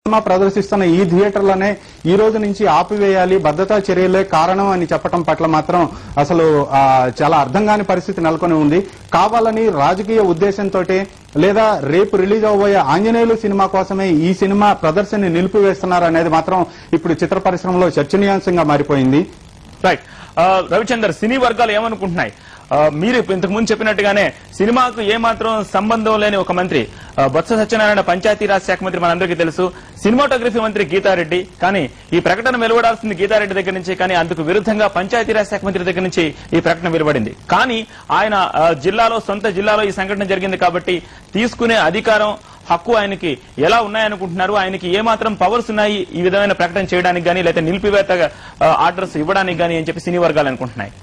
Cinema ప్రదర్శిస్తున్న ఈ థియేటర్లనే ఈ రోజు నుంచి ఆపివేయాలి, భద్రతా చర్యలే కారణం అని చెప్పడం పట్ల మాత్రం అసలు చాలా అర్థం కాని పరిస్థితి నెలకొని ఉంది. కావాలని రాజకీయ ఉద్దేశంతో లేదా రేపు రిలీజ్ అవబోయే ఆంజనేయులు సినిమా కోసమే ఈ సినిమా ప్రదర్శనని నిలిపివేస్తున్నారు అనేది మాత్రం ఇప్పుడు చిత్ర పరిశ్రమలో చర్చనీయాంశంగా మారిపోయింది. రైట్ రవిచందర్, సినీ వర్గాలు ఏమనుకుంటున్నాయి? మీరు ఇంతకు ముందు చెప్పినట్టుగానే సినిమాకు ఏమాత్రం సంబంధం లేని ఒక మంత్రి బొత్స సత్యనారాయణ పంచాయతీరాజ్ శాఖ మంత్రి మనందరికీ తెలుసు, సినిమాటోగ్రఫీ మంత్రి గీతారెడ్డి. కానీ ఈ ప్రకటన వెలువడాల్సింది గీతారెడ్డి దగ్గర నుంచి, కానీ అందుకు విరుద్ధంగా పంచాయతీరాజ్ శాఖ మంత్రి దగ్గర నుంచి ఈ ప్రకటన వెలువడింది. కానీ ఆయన సొంత జిల్లాలో ఈ సంఘటన జరిగింది కాబట్టి తీసుకునే అధికారం హక్కు ఆయనకి ఎలా ఉన్నాయనుకుంటున్నారు? ఆయనకి ఏమాత్రం పవర్స్ ఉన్నాయి ఈ విధమైన ప్రకటన చేయడానికి గానీ లేదా నిలిపివేత ఆర్డర్స్ ఇవ్వడానికి గానీ అని చెప్పి సినీ వర్గాలు అనుకుంటున్నాయి.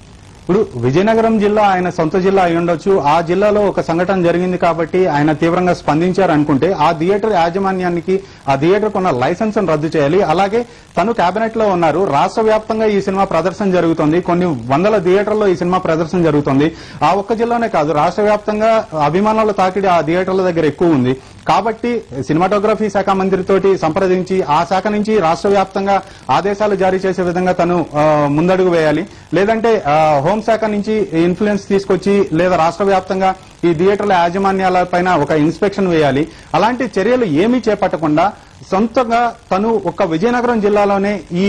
ఇప్పుడు విజయనగరం జిల్లా ఆయన సొంత జిల్లా అయి ఉండొచ్చు. ఆ జిల్లాలో ఒక సంఘటన జరిగింది కాబట్టి ఆయన తీవ్రంగా స్పందించారు అనుకుంటే ఆ థియేటర్ యాజమాన్యానికి ఆ థియేటర్ కొన్న లైసెన్స్ రద్దు చేయాలి. అలాగే తను కేబినెట్ లో ఉన్నారు, రాష్ట్ర వ్యాప్తంగా ఈ సినిమా ప్రదర్శన జరుగుతుంది, కొన్ని వందల థియేటర్లో ఈ సినిమా ప్రదర్శన జరుగుతుంది. ఆ ఒక్క జిల్లానే కాదు, రాష్ట్ర వ్యాప్తంగా అభిమానుల తాకిడి ఆ థియేటర్ల దగ్గర ఎక్కువ ఉంది. కాబట్టి సినిమాటోగ్రఫీ శాఖ మంత్రితోటి సంప్రదించి ఆ శాఖ నుంచి రాష్ట్ర వ్యాప్తంగా ఆదేశాలు జారీ చేసే విధంగా తను ముందడుగు వేయాలి. లేదంటే హోంశాఖ నుంచి ఇన్ఫ్లుయెన్స్ తీసుకొచ్చి లేదా రాష్ట్ర వ్యాప్తంగా ఈ థియేటర్ల యాజమాన్యాలపైన ఒక ఇన్స్పెక్షన్ వేయాలి. అలాంటి చర్యలు ఏమీ చేపట్టకుండా సొంతంగా తను ఒక విజయనగరం జిల్లాలోనే ఈ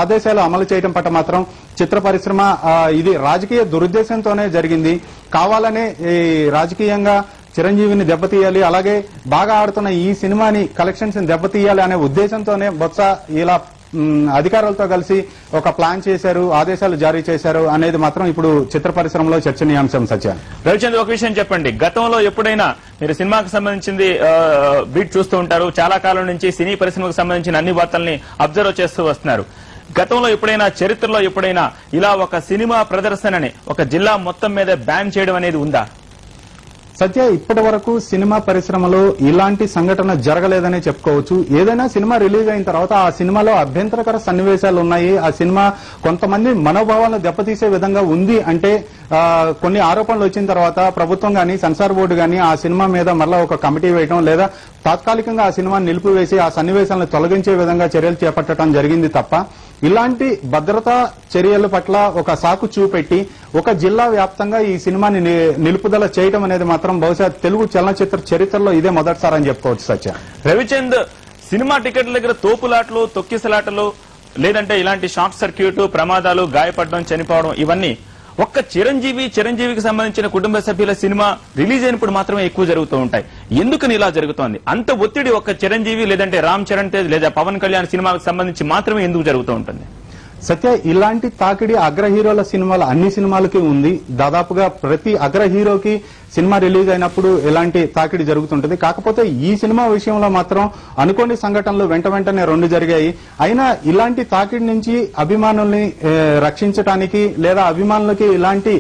ఆదేశాలు అమలు చేయడం పట్ల మాత్రం చిత్ర పరిశ్రమ ఇది రాజకీయ దురుద్దేశంతోనే జరిగింది, కావాలనే రాజకీయంగా చిరంజీవిని దెబ్బతీయాలి, అలాగే బాగా ఆడుతున్న ఈ సినిమాని కలెక్షన్స్ ని దెబ్బతీయాలి అనే ఉద్దేశంతోనే బొత్స ఇలా అధికారులతో కలిసి ఒక ప్లాన్ చేశారు, ఆదేశాలు జారీ చేశారు అనేది మాత్రం ఇప్పుడు చిత్ర పరిశ్రమలో చర్చనీయాంశం. సత్య రవిచంద్ర, ఒక విషయం చెప్పండి, గతంలో ఎప్పుడైనా మీరు సినిమాకు సంబంధించింది బీట్ చూస్తూ ఉంటారు, చాలా కాలం నుంచి సినీ పరిశ్రమకు సంబంధించిన అన్ని వార్తల్ని అబ్జర్వ్ చేస్తూ వస్తున్నారు. గతంలో ఎప్పుడైనా చరిత్రలో ఎప్పుడైనా ఇలా ఒక సినిమా ప్రదర్శనని ఒక జిల్లా మొత్తం మీద బ్యాన్ చేయడం అనేది ఉందా? సత్య, ఇప్పటి వరకు సినిమా పరిశ్రమలో ఇలాంటి సంఘటన జరగలేదనే చెప్పుకోవచ్చు. ఏదైనా సినిమా రిలీజ్ అయిన తర్వాత ఆ సినిమాలో అభ్యంతరకర సన్నివేశాలు ఉన్నాయి, ఆ సినిమా కొంతమంది మనోభావాలను దెబ్బతీసే విధంగా ఉంది అంటే కొన్ని ఆరోపణలు వచ్చిన తర్వాత ప్రభుత్వం గానీ సెన్సార్ బోర్డు గానీ ఆ సినిమా మీద మరలా ఒక కమిటీ వేయడం లేదా తాత్కాలికంగా ఆ సినిమాని నిలిపివేసి ఆ సన్నివేశాలను తొలగించే విధంగా చర్యలు చేపట్టడం జరిగింది తప్ప ఇలాంటి భద్రతా చర్యల పట్ల ఒక సాకు చూపెట్టి ఒక జిల్లా వ్యాప్తంగా ఈ సినిమాని నిలుపుదల చేయడం అనేది మాత్రం బహుశా తెలుగు చలనచిత్ర చరిత్రలో ఇదే మొదటిసారి అని చెప్పుకోవచ్చు. సత్య రవిచంద్, సినిమా టికెట్ల దగ్గర తోపులాటలు, తొక్కిసలాటలు, లేదంటే ఇలాంటి షార్ట్ సర్క్యూట్ ప్రమాదాలు, గాయపడడం, చనిపోవడం, ఇవన్నీ ఒక్క చిరంజీవికి సంబంధించిన కుటుంబ సభ్యుల సినిమా రిలీజ్ అయినప్పుడు మాత్రమే ఎక్కువ జరుగుతూ ఉంటాయి. ఎందుకని ఇలా జరుగుతోంది? అంత ఒత్తిడి ఒక్క చిరంజీవి లేదంటే రామ్ చరణ్ తేజ్ లేదా పవన్ కళ్యాణ్ సినిమాకు సంబంధించి మాత్రమే ఎందుకు జరుగుతూ ఉంటుంది? సత్య, ఇలాంటి తాకిడి అగ్ర హీరోల సినిమాలు అన్ని సినిమాలకి ఉంది. దాదాపుగా ప్రతి అగ్ర హీరోకి సినిమా రిలీజ్ అయినప్పుడు ఇలాంటి తాకిడి జరుగుతుంటుంది. కాకపోతే ఈ సినిమా విషయంలో మాత్రం అనుకోని సంఘటనలు వెంటనే 2 జరిగాయి. అయినా ఇలాంటి తాకిడి నుంచి అభిమానుల్ని రక్షించడానికి లేదా అభిమానులకి ఇలాంటి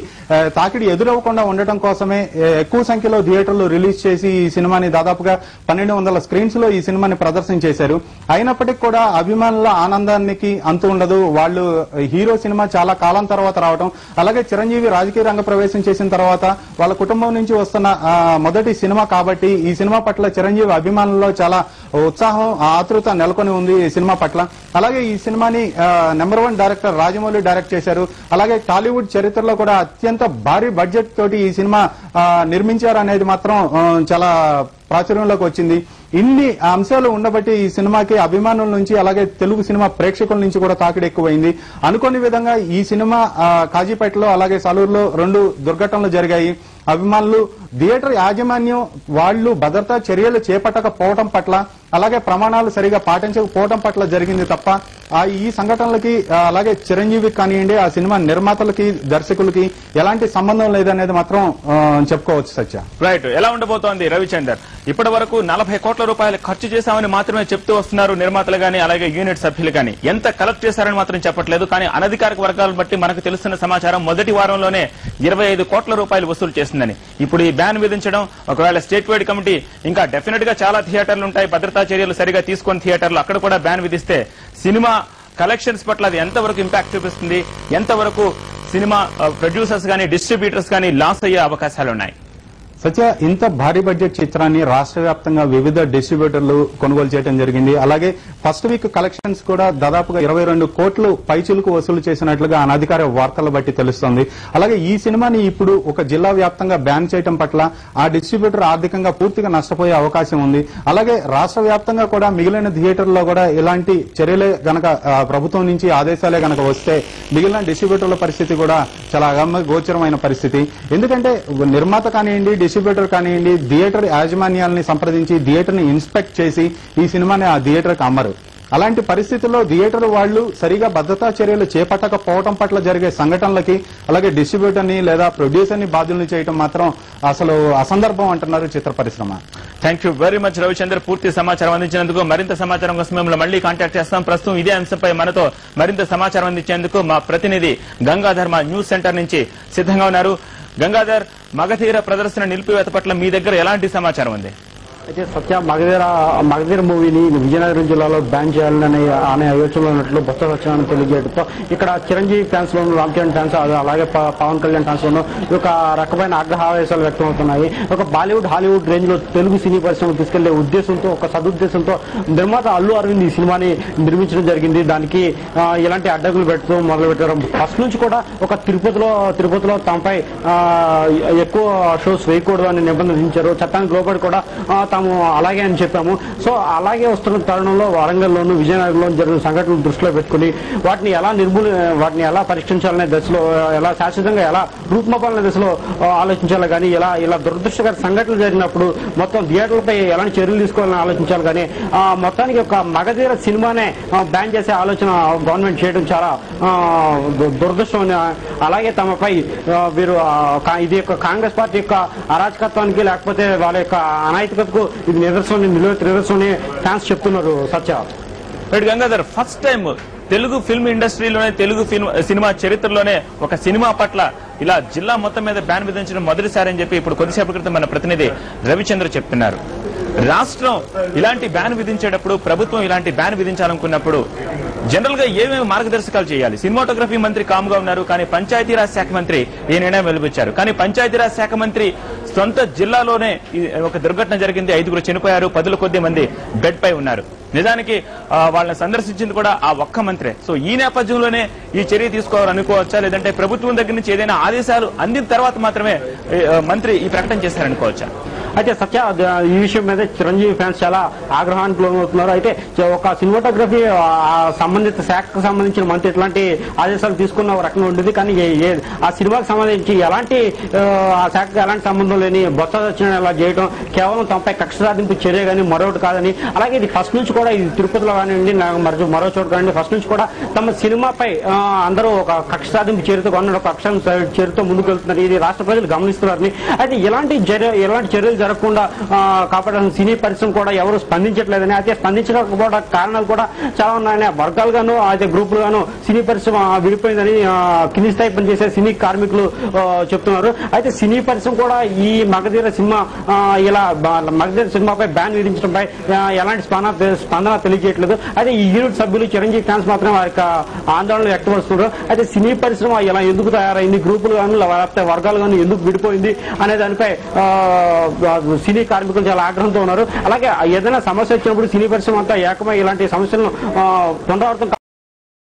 తాకిడి ఎదురవ్వకుండా ఉండటం కోసమే ఎక్కువ సంఖ్యలో థియేటర్లు రిలీజ్ చేసి ఈ సినిమాని దాదాపుగా 1200 స్క్రీన్స్ లో ఈ సినిమాని ప్రదర్శన చేశారు. అయినప్పటికీ కూడా అభిమానుల ఆనందానికి అంతు ఉండదు. వాళ్ళు హీరో సినిమా చాలా కాలం తర్వాత రావడం, అలాగే చిరంజీవి రాజకీయ రంగ ప్రవేశం చేసిన తర్వాత వాళ్ళ కుటుంబం నుంచి వస్తున్న మొదటి సినిమా కాబట్టి ఈ సినిమా పట్ల చిరంజీవి అభిమానుల్లో చాలా ఉత్సాహం, ఆతృత నెలకొని ఉంది ఈ సినిమా పట్ల. అలాగే ఈ సినిమాని నెంబర్ 1 డైరెక్టర్ రాజమౌళి డైరెక్ట్ చేశారు. అలాగే టాలీవుడ్ చరిత్రలో కూడా అత్యంత భారీ బడ్జెట్ తోటి ఈ సినిమా నిర్మించారు అనేది మాత్రం చాలా ప్రాచుర్యంలోకి వచ్చింది. ఇన్ని అంశాలు ఉండబట్టి ఈ సినిమాకి అభిమానుల నుంచి అలాగే తెలుగు సినిమా ప్రేక్షకుల నుంచి కూడా తాకిడి ఎక్కువైంది. అనుకోని విధంగా ఈ సినిమా కాజీపేటలో అలాగే సాలూరులో 2 దుర్ఘటనలు జరిగాయి. అభిమానులు థియేటర్ యాజమాన్యం వాళ్ళు భద్రతా చర్యలు చేపట్టకపోవడం పట్ల అలాగే ప్రమాణాలు సరిగా పాటించకపోవడం పట్ల జరిగింది తప్ప ఈ సంఘటనలకి అలాగే చిరంజీవికి కానివ్వండి ఆ సినిమా నిర్మాతలకి దర్శకులకి ఎలాంటి సంబంధం లేదనేది మాత్రం చెప్పుకోవచ్చు. సత్య, రైట్, ఎలా ఉండబోతోంది రవిచందర్? ఇప్పటి వరకు 40 కోట్ల రూపాయలు ఖర్చు చేశామని మాత్రమే చెప్తూ వస్తున్నారు నిర్మాతలు గానీ అలాగే యూనిట్ సభ్యులు గానీ. ఎంత కలెక్ట్ చేశారని మాత్రం చెప్పట్లేదు. కానీ అనధికారిక వర్గాలను బట్టి మనకు తెలుస్తున్న సమాచారం మొదటి వారంలోనే 25 కోట్ల రూపాయలు వసూలు చేసిందని. ఇప్పుడు ఈ బ్యాన్ విధించడం, ఒకవేళ స్టేట్ వైడ్ కమిటీ ఇంకా డెఫినెట్ గా చాలా థియేటర్లు ఉంటాయి, భద్రతా చర్యలు సరిగా తీసుకుని థియేటర్లు అక్కడ కూడా బ్యాన్ విధిస్తే సినిమా కలెక్షన్స్ పట్ల అది ఎంతవరకు ఇంపాక్ట్ చూపిస్తుంది, ఎంతవరకు సినిమా ప్రొడ్యూసర్స్ గానీ డిస్ట్రిబ్యూటర్స్ గానీ లాస్ అయ్యే అవకాశాలు ఉన్నాయి? సత్య, ఇంత భారీ బడ్జెట్ చిత్రాన్ని రాష్ట్ర వ్యాప్తంగా వివిధ డిస్ట్రిబ్యూటర్లు కొనుగోలు చేయడం జరిగింది. అలాగే ఫస్ట్ వీక్ కలెక్షన్స్ కూడా దాదాపుగా 22 కోట్లు పైచిలుకు వసూలు చేసినట్లుగా అనధికార వార్తల బట్టి తెలుస్తోంది. అలాగే ఈ సినిమాని ఇప్పుడు ఒక జిల్లా వ్యాప్తంగా బ్యాన్ చేయడం పట్ల ఆ డిస్ట్రిబ్యూటర్ ఆర్థికంగా పూర్తిగా నష్టపోయే అవకాశం ఉంది. అలాగే రాష్ట్ర వ్యాప్తంగా కూడా మిగిలిన థియేటర్లో కూడా ఇలాంటి చర్యలే గనక ప్రభుత్వం నుంచి ఆదేశాలే గనక వస్తే మిగిలిన డిస్ట్రిబ్యూటర్ల పరిస్థితి కూడా చాలా అగమ్య గోచరమైన పరిస్థితి. ఎందుకంటే నిర్మాత కానివ్వండి, డిస్ట్రిబ్యూటర్ కానివ్వండి, థియేటర్ యాజమాన్యాలని సంప్రదించి థియేటర్ ని ఇన్స్పెక్ట్ చేసి ఈ సినిమాని ఆ థియేటర్కి అమ్మరు. అలాంటి పరిస్థితుల్లో థియేటర్ వాళ్ళు సరిగా భద్రతా చర్యలు చేపట్టకపోవడం పట్ల జరిగే సంఘటనలకి అలాగే డిస్ట్రిబ్యూటర్ ని లేదా ప్రొడ్యూసర్ ని బాధ్యుల్ని చేయడం మాత్రం అసలు అసందర్భం అంటున్నారు చిత్ర పరిశ్రమ. Thank you very much Ravichandra, పూర్తి సమాచారం అందించినందుకు. మరింత సమాచారం కోసం మిమ్మల్ని మళ్ళీ కాంటాక్ట్ చేస్తాం. ప్రస్తుతం ఇదే అంశంపై మనతో మరింత సమాచారం అందించేందుకు మా ప్రతినిధి గంగాధర్ మా న్యూస్ సెంటర్ నుంచి సిద్ధంగా ఉన్నారు. గంగాధర్, మగధీర ప్రదర్శన నిలిపివేత పట్ల మీ దగ్గర ఎలాంటి సమాచారం ఉంది? అయితే సత్య, మగధీర మూవీని విజయనగరం జిల్లాలో బ్యాన్ చేయాలని అనే ఆలోచనలో ఉన్నట్లు బొత్స సత్యనారాయణ తెలియజేయడంతో ఇక్కడ చిరంజీవి ఫ్యాన్స్ లోను, రామ్ చరణ్ ఫ్యాన్స్, అలాగే పవన్ కళ్యాణ్ ఫ్యాన్స్ లోను ఒక రకమైన ఆగ్రహావేశాలు వ్యక్తమవుతున్నాయి. ఒక బాలీవుడ్ హాలీవుడ్ రేంజ్ లో తెలుగు సినీ పరిశ్రమ తీసుకెళ్లే ఉద్దేశంతో, ఒక సదుద్దేశంతో నిర్మాత అల్లు అరవింద్ ఈ సినిమాని నిర్మించడం జరిగింది. దానికి ఇలాంటి అడ్డగులు పెడుతూ మొదలు పెట్టారు. ఫస్ట్ నుంచి కూడా ఒక తిరుపతిలో తమపై ఎక్కువ షోస్ వేయకూడదు అని నిబంధన విధించారు. చట్టానికి లోబడి కూడా తాము అలాగే అని చెప్పాము. సో అలాగే వస్తున్న తరుణంలో వరంగల్లోను, విజయనగరంలో జరిగిన సంఘటనలు దృష్టిలో పెట్టుకుని వాటిని ఎలా పరిష్కరించాలనే దశలో, ఎలా శాశ్వతంగా ఎలా రూపుమాపాలనే దశలో ఆలోచించాలి. కానీ ఇలా దురదృష్టకర సంఘటనలు జరిగినప్పుడు మొత్తం థియేటర్లపై ఎలాంటి చర్యలు తీసుకోవాలని ఆలోచించాలి. కానీ మొత్తానికి ఒక మగధీర సినిమానే బ్యాన్ చేసే ఆలోచన గవర్నమెంట్ చేయడం చాలా దురదృష్టం. అలాగే తమపై వీరు ఇది కాంగ్రెస్ పార్టీ యొక్క అరాచకత్వానికి లేకపోతే వాళ్ళ యొక్క అనాయకతకు ఇది నిదర్శనం ఫ్యాన్స్ చెప్తున్నారు. Satya, Gangadhar, first time Telugu film ఇండస్ట్రీలోనే, తెలుగు సినిమా చరిత్రలోనే ఒక సినిమా పట్ల ఇలా జిల్లా మొత్తం మీద బ్యాన్ విధించడం మొదటిసారి అని చెప్పి ఇప్పుడు కొద్దిసేపటి క్రితం మన ప్రతినిధి రవిచంద్ర చెప్తున్నారు. రాష్ట్రం ఇలాంటి బ్యాన్ విధించేటప్పుడు, ప్రభుత్వం ఇలాంటి బ్యాన్ విధించాలనుకున్నప్పుడు జనరల్ గా ఏమేమి మార్గదర్శకాలు చేయాలి? సినిమాటోగ్రఫీ మంత్రి కామ్గా ఉన్నారు, కానీ పంచాయతీరాజ్ శాఖ మంత్రి ఈ నిర్ణయం వెలువచ్చారు. కానీ పంచాయతీరాజ్ శాఖ మంత్రి సొంత జిల్లాలోనే ఒక దుర్ఘటన జరిగింది, 5 చనిపోయారు, 10 కొద్ది మంది బెడ్ పై ఉన్నారు. నిజానికి వాళ్ళని సందర్శించింది కూడా ఆ ఒక్క మంత్రే. సో ఈ నేపథ్యంలోనే ఈ చర్య తీసుకోవాలనుకోవచ్చా, లేదంటే ప్రభుత్వం దగ్గర నుంచి ఏదైనా ఆదేశాలు అందిన తర్వాత మాత్రమే మంత్రి ఈ ప్రకటన చేశారనుకోవచ్చా? అయితే సత్య, ఈ విషయం మీద చిరంజీవి ఫ్యాన్స్ చాలా ఆగ్రహానికి లోనవుతున్నారు. అయితే ఒక సినిమాటోగ్రఫీ సంబంధిత శాఖకు సంబంధించిన మంత్రి ఎట్లాంటి ఆదేశాలు తీసుకున్న ఒక రకంగా ఉండేది. కానీ ఆ సినిమాకు సంబంధించి ఎలాంటి ఆ శాఖకు ఎలాంటి సంబంధం లేని బొత్స సత్యనారాయణ ఇలా చేయడం కేవలం తమపై కక్ష సాధింపు చర్య కానీ మరొకటి కాదని, అలాగే ఇది ఫస్ట్ నుంచి కూడా ఇది తిరుపతిలో కానివ్వండి, మరో చోటు కానివ్వండి, ఫస్ట్ నుంచి కూడా తమ సినిమాపై అందరూ ఒక కక్ష సాధింపు చర్యతో కొన్న ఒక కక్ష చర్యతో ముందుకు వెళ్తున్నారు. ఇది రాష్ట్ర ప్రజలు గమనిస్తున్నారని. అయితే ఎలాంటి చర్యలు జరగకుండా కాపాడాల్సిన సినీ పరిశ్రమ కూడా ఎవరు స్పందించట్లేదని, అయితే స్పందించకపోవడం కారణాలు కూడా చాలా ఉన్నాయని వర్గాలుగాను అయితే గ్రూపులుగాను సినీ పరిశ్రమ విడిపోయిందని కింది స్థాయి పనిచేసే సినీ కార్మికులు చెప్తున్నారు. అయితే సినీ పరిశ్రమ కూడా ఈ మగధీర సినిమాపై బ్యాన్ విధించడంపై ఎలాంటి స్పందన తెలియజేయట్లేదు. అయితే ఈ యూనిట్ సభ్యులు చిరంజీవి ఫ్యాన్స్ మాత్రం వారి ఆందోళన వ్యక్తపరుస్తున్నారు. అయితే సినీ పరిశ్రమ ఇలా ఎందుకు తయారైంది, గ్రూపులు గాను లేకపోతే వర్గాలు గాను ఎందుకు విడిపోయింది అనే దానిపై సినీ కార్మికులు చాలా ఆగ్రహంతో ఉన్నారు. అలాగే ఏదైనా సమస్య వచ్చినప్పుడు సినీ పరిశ్రమ అంతా ఏకమై ఇలాంటి సమస్యలను పునరావృతం